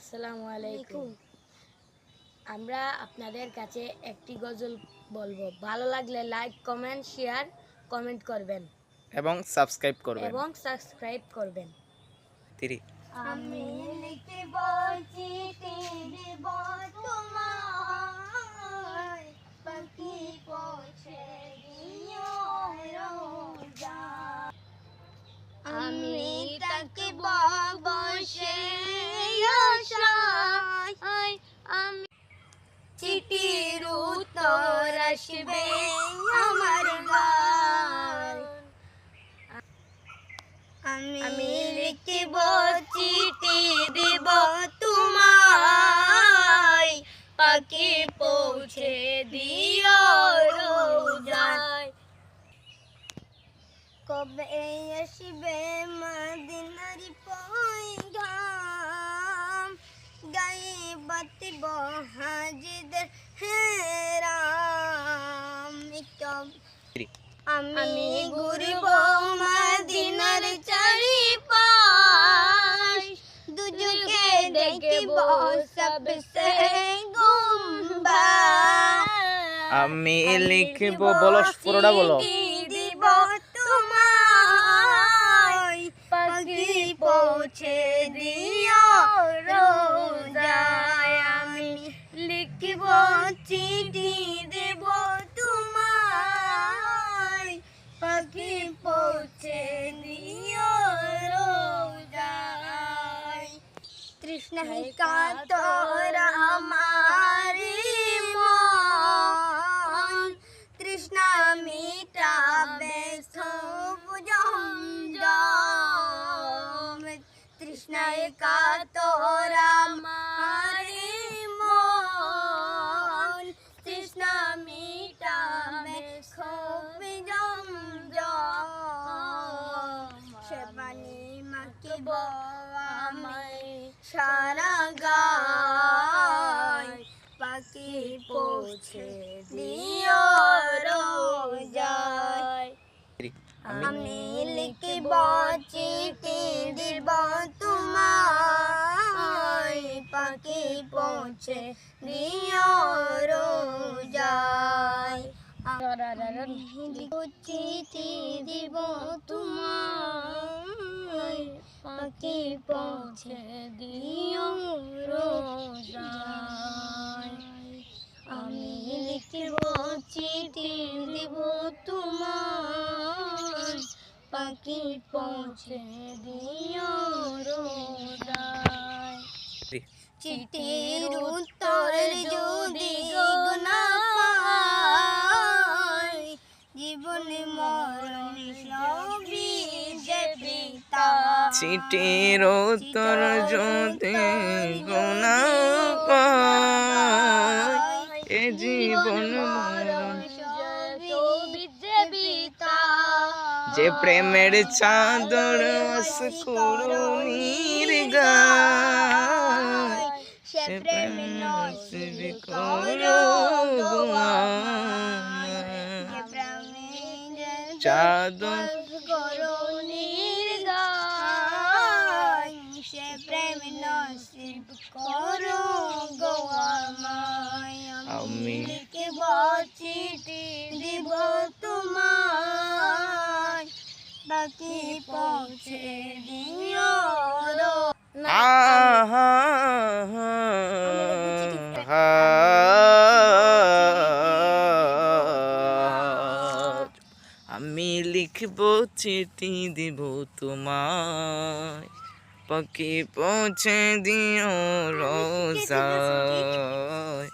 আসসালামু আলাইকুম। আমরা আপনাদের কাছে একটি গজল বলবো। ভালো লাগলে লাইক, কমেন্ট, শেয়ার, কমেন্ট করবেন এবং সাবস্ক্রাইব করবেন। আমি লিখিব চিঠি দিব তোমায়, পাখি পৌঁছে দিও রোজায়। আমি থাকিব বসে আশায়, আমি চিঠির উত্তর আসবে আমার গায়। আমি লিখিব চিঠি দিব তোমায়, পাখি পৌঁছে দিও রোজায়। কবে আসবে মদিনার পয়গাম, গায়ে বাতিব হাজিদের হেরাম। আমি ঘুরিব মদিনার চারিপাশ, দুজকে দেখিব সবসে গুম্বাদ। আমি লিখব, বলো পুরোটা বলো। দিব তোমায়, পাখি পৌঁছে দিও রোজায়। আমি লিখিব চিঠি দেব তোমায়, পাখি পৌঁছে দিও রোজায়। তৃষ্ণায় কাতর আমারি মন, তৃষ্ণা মিটাবে সবুজ জম। তৃষ্ণায় কাতর আমারি মন, তৃষ্ণা মিটাবে সবুজ জম। সে পানি মাখিব আমায় সারা গায়, পাখি পৌঁছে দিও রোজায়। আমি লিখিব চিঠি দিব তোমায়, পাখি পৌঁছে দিও রোজায়। চিঠি দিব তোমায়, পাখি পৌঁছে দিও রোজায়। আমি লিখিব চিঠি দিব তোমায়, পাখি পৌঁছে দিও রোজায়। চিঠির উত্তর যদি না পাই, জীবনে মরণ সবই যে পিতা। চিঠির উত্তর যদি না পাই, এ জীবন মরণ সবই যে পিতা। যে প্রেমের চাদর করুণীর গায়, সে প্রেম নসিব করো গো আমায়। চাদর করুণীর গায়, সে প্রেম নসিব করো গো আমায়। আমি লিখিব চিঠি দিব তোমায়, পাখি পৌঁছে দিও আমি লিখব চিঠি দিব তোমায়, পাখি পৌঁছে দিও রোজায়।